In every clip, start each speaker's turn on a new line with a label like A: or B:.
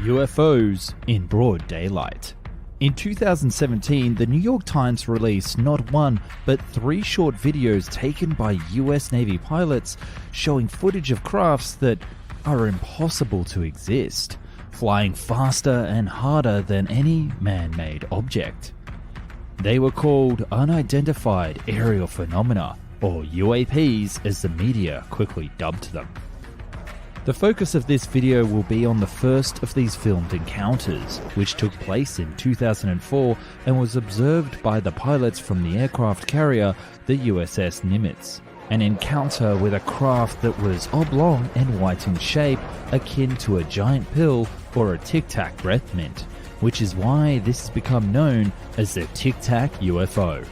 A: UFOs in broad daylight. In 2017, the New York Times released not one, but 3 short videos taken by US Navy pilots showing footage of crafts that are impossible to exist, flying faster and harder than any man-made object. They were called Unidentified Aerial Phenomena, or UAPs as the media quickly dubbed them. The focus of this video will be on the first of these filmed encounters, which took place in 2004 and was observed by the pilots from the aircraft carrier, the USS Nimitz. An encounter with a craft that was oblong and white in shape, akin to a giant pill or a Tic Tac breath mint, which is why this has become known as the Tic Tac UFO.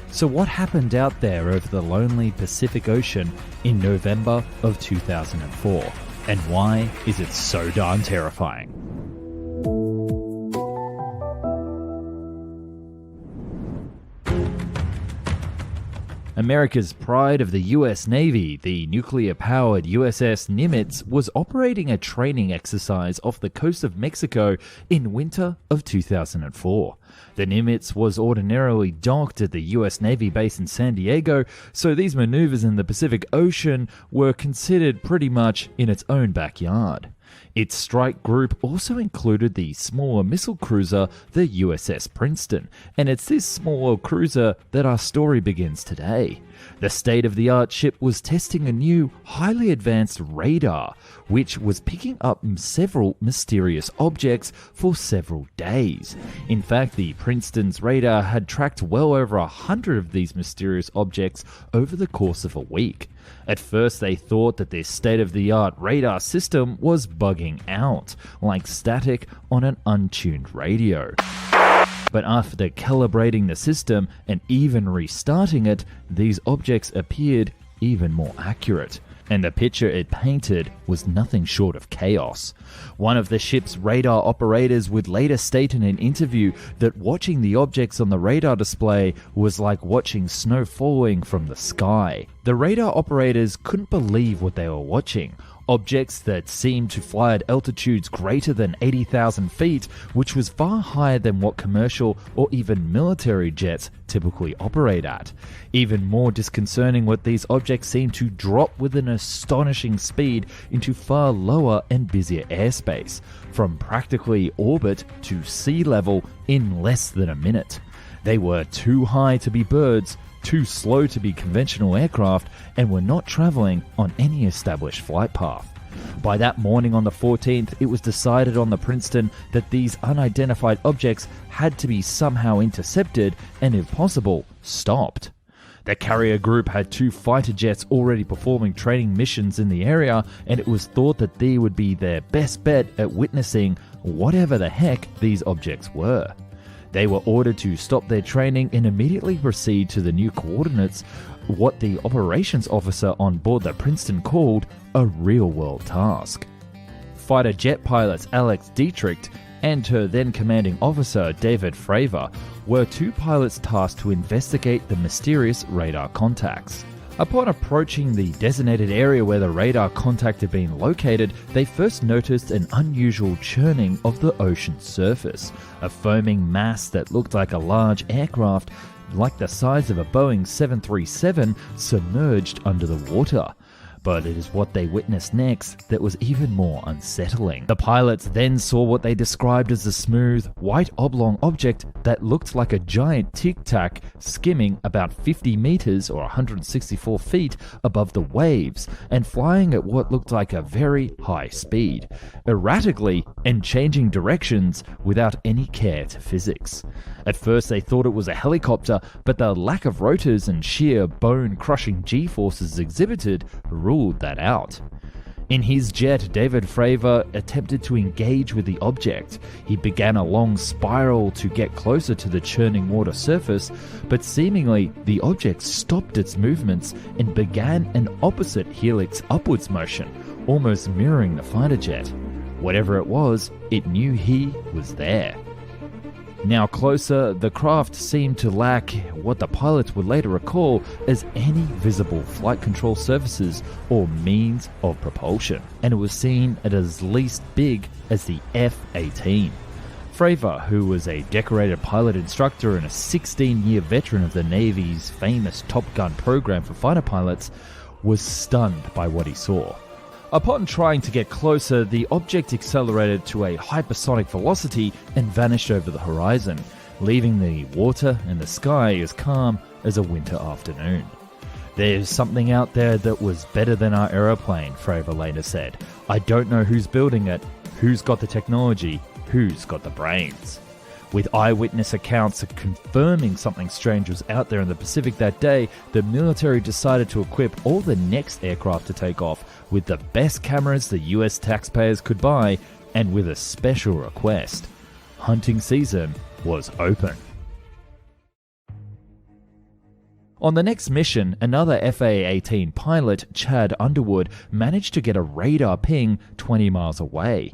A: So what happened out there over the lonely Pacific Ocean in November of 2004? And why is it so darn terrifying? America's pride of the US Navy, the nuclear-powered USS Nimitz, was operating a training exercise off the coast of Mexico in winter of 2004. The Nimitz was ordinarily docked at the US Navy base in San Diego, so these maneuvers in the Pacific Ocean were considered pretty much in its own backyard. Its strike group also included the smaller missile cruiser, the USS Princeton, and it's this smaller cruiser that our story begins today. The state-of-the-art ship was testing a new, highly advanced radar, which was picking up several mysterious objects for several days. In fact, the Princeton's radar had tracked well over 100 of these mysterious objects over the course of a week. At first, they thought that this state-of-the-art radar system was bugging out, like static on an untuned radio. But after calibrating the system and even restarting it, these objects appeared even more accurate. And the picture it painted was nothing short of chaos. One of the ship's radar operators would later state in an interview that watching the objects on the radar display was like watching snow falling from the sky. The radar operators couldn't believe what they were watching. Objects that seemed to fly at altitudes greater than 80,000 feet, which was far higher than what commercial or even military jets typically operate at. Even more disconcerting, what these objects seemed to drop with an astonishing speed into far lower and busier airspace, from practically orbit to sea level in less than a minute. They were too high to be birds, too slow to be conventional aircraft, and were not traveling on any established flight path. By that morning on the 14th, it was decided on the Princeton that these unidentified objects had to be somehow intercepted and, if possible, stopped. The carrier group had 2 fighter jets already performing training missions in the area, and it was thought that they would be their best bet at witnessing whatever the heck these objects were. They were ordered to stop their training and immediately proceed to the new coordinates, what the operations officer on board the Princeton called a real-world task. Fighter jet pilots Alex Dietrich and her then commanding officer David Fravor were 2 pilots tasked to investigate the mysterious radar contacts. Upon approaching the designated area where the radar contact had been located, they first noticed an unusual churning of the ocean's surface, a foaming mass that looked like a large aircraft, like the size of a Boeing 737, submerged under the water. But it is what they witnessed next that was even more unsettling. The pilots then saw what they described as a smooth, white oblong object that looked like a giant tic-tac skimming about 50 meters or 164 feet above the waves and flying at what looked like a very high speed, erratically and changing directions without any care to physics. At first they thought it was a helicopter, but the lack of rotors and sheer bone-crushing G-forces exhibited ruled that out. In his jet, David Fravor attempted to engage with the object. He began a long spiral to get closer to the churning water surface, but seemingly the object stopped its movements and began an opposite helix upwards motion, almost mirroring the fighter jet. Whatever it was, it knew he was there. Now closer, the craft seemed to lack what the pilots would later recall as any visible flight control surfaces or means of propulsion, and it was seen as least big as the F-18. Fravor, who was a decorated pilot instructor and a 16-year veteran of the Navy's famous Top Gun program for fighter pilots, was stunned by what he saw. Upon trying to get closer, the object accelerated to a hypersonic velocity and vanished over the horizon, leaving the water and the sky as calm as a winter afternoon. "There's something out there that was better than our aeroplane," Fravor later said. "I don't know who's building it, who's got the technology, who's got the brains." With eyewitness accounts confirming something strange was out there in the Pacific that day, the military decided to equip all the next aircraft to take off with the best cameras the US taxpayers could buy, and with a special request. Hunting season was open. On the next mission, another FA-18 pilot, Chad Underwood, managed to get a radar ping 20 miles away.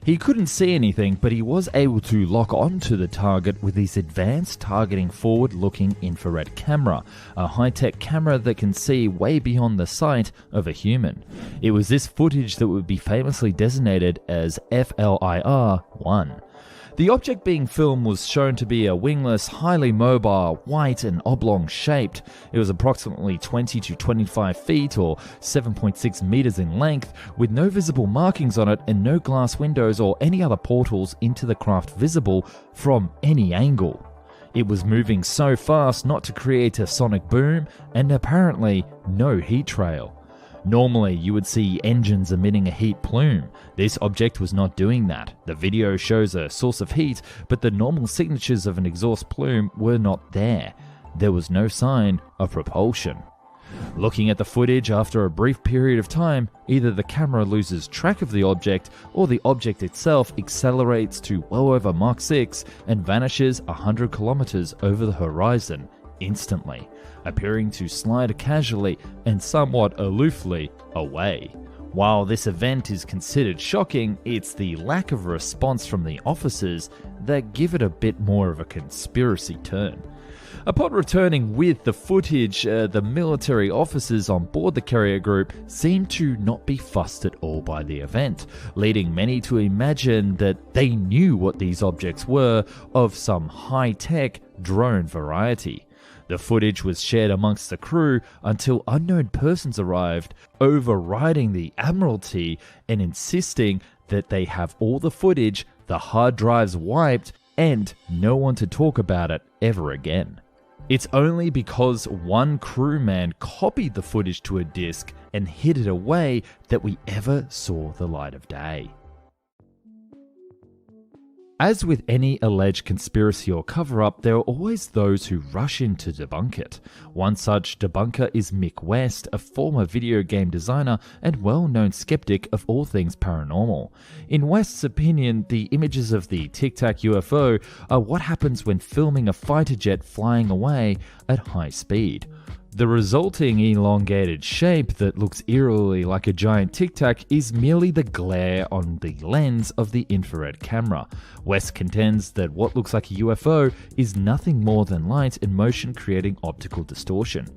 A: He couldn't see anything, but he was able to lock onto the target with his advanced targeting forward-looking infrared camera, a high-tech camera that can see way beyond the sight of a human. It was this footage that would be famously designated as FLIR-1. The object being filmed was shown to be a wingless, highly mobile, white and oblong-shaped. It was approximately 20 to 25 feet or 7.6 meters in length, with no visible markings on it and no glass windows or any other portals into the craft visible from any angle. It was moving so fast not to create a sonic boom, and apparently no heat trail. Normally, you would see engines emitting a heat plume. This object was not doing that. The video shows a source of heat, but the normal signatures of an exhaust plume were not there. There was no sign of propulsion. Looking at the footage after a brief period of time, either the camera loses track of the object or the object itself accelerates to well over Mach 6 and vanishes 100 kilometers over the horizon instantly, appearing to slide casually and somewhat aloofly away. While this event is considered shocking, it's the lack of response from the officers that give it a bit more of a conspiracy turn. Upon returning with the footage, the military officers on board the carrier group seemed to not be fussed at all by the event, leading many to imagine that they knew what these objects were of some high-tech drone variety. The footage was shared amongst the crew until unknown persons arrived, overriding the Admiralty and insisting that they have all the footage, the hard drives wiped, and no one to talk about it ever again. It's only because one crewman copied the footage to a disk and hid it away that we ever saw the light of day. As with any alleged conspiracy or cover-up, there are always those who rush in to debunk it. One such debunker is Mick West, a former video game designer and well-known skeptic of all things paranormal. In West's opinion, the images of the Tic Tac UFO are what happens when filming a fighter jet flying away at high speed. The resulting elongated shape that looks eerily like a giant Tic Tac is merely the glare on the lens of the infrared camera. West contends that what looks like a UFO is nothing more than light in motion creating optical distortion.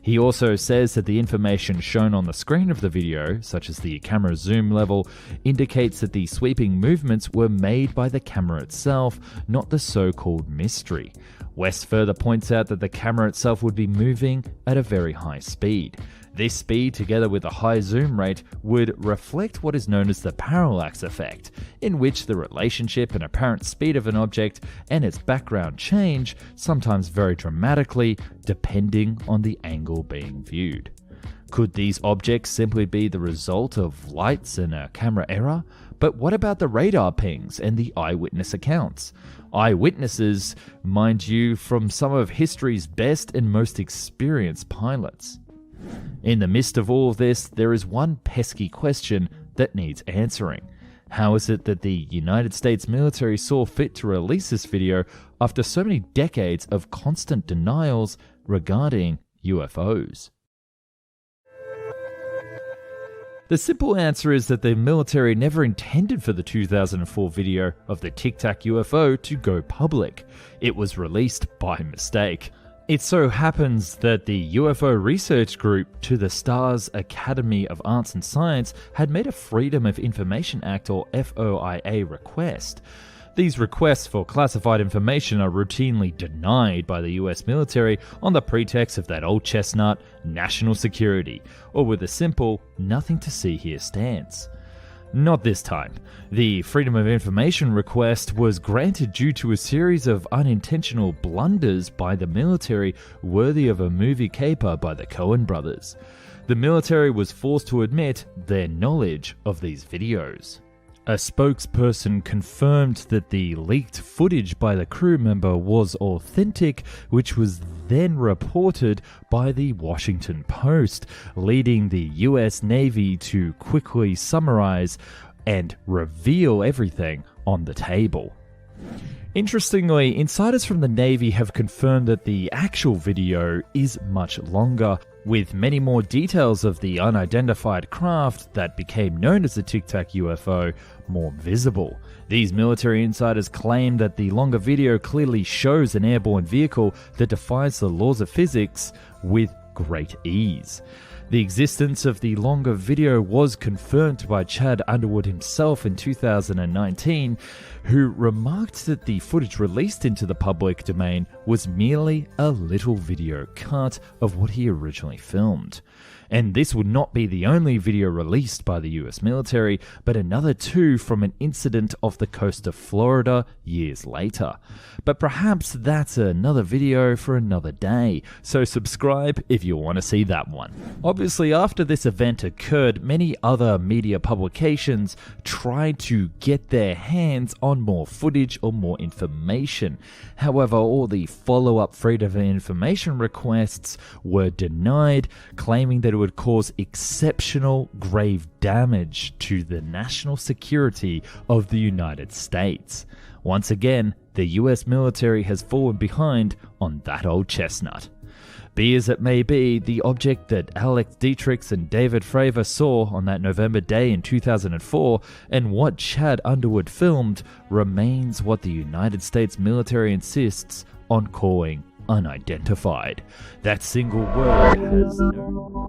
A: He also says that the information shown on the screen of the video, such as the camera zoom level, indicates that the sweeping movements were made by the camera itself, not the so-called mystery. West further points out that the camera itself would be moving at a very high speed. This speed, together with a high zoom rate, would reflect what is known as the parallax effect, in which the relationship and apparent speed of an object and its background change, sometimes very dramatically, depending on the angle being viewed. Could these objects simply be the result of lights and a camera error? But what about the radar pings and the eyewitness accounts? Eyewitnesses, mind you, from some of history's best and most experienced pilots. In the midst of all of this, there is one pesky question that needs answering. How is it that the United States military saw fit to release this video after so many decades of constant denials regarding UFOs? The simple answer is that the military never intended for the 2004 video of the Tic Tac UFO to go public. It was released by mistake. It so happens that the UFO research group to the STARS Academy of Arts and Science had made a Freedom of Information Act or FOIA request. These requests for classified information are routinely denied by the US military on the pretext of that old chestnut, national security, or with a simple, nothing to see here stance. Not this time. The Freedom of Information request was granted due to a series of unintentional blunders by the military worthy of a movie caper by the Coen brothers. The military was forced to admit their knowledge of these videos. A spokesperson confirmed that the leaked footage by the crew member was authentic, which was then reported by the Washington Post, leading the US Navy to quickly summarize and reveal everything on the table. Interestingly, insiders from the Navy have confirmed that the actual video is much longer, with many more details of the unidentified craft that became known as the Tic Tac UFO more visible. These military insiders claim that the longer video clearly shows an airborne vehicle that defies the laws of physics with great ease. The existence of the longer video was confirmed by Chad Underwood himself in 2019, who remarked that the footage released into the public domain was merely a little video cut of what he originally filmed. And this would not be the only video released by the US military, but another two from an incident off the coast of Florida years later. But perhaps that's another video for another day, so subscribe if you want to see that one. Obviously, after this event occurred, many other media publications tried to get their hands on more footage or more information. However, all the follow-up Freedom of Information requests were denied, claiming that it would cause exceptional grave damage to the national security of the United States. Once again, the US military has fallen behind on that old chestnut. Be as it may be, the object that Alex Dietrichs and David Fravor saw on that November day in 2004 and what Chad Underwood filmed remains what the United States military insists on calling unidentified. That single word has no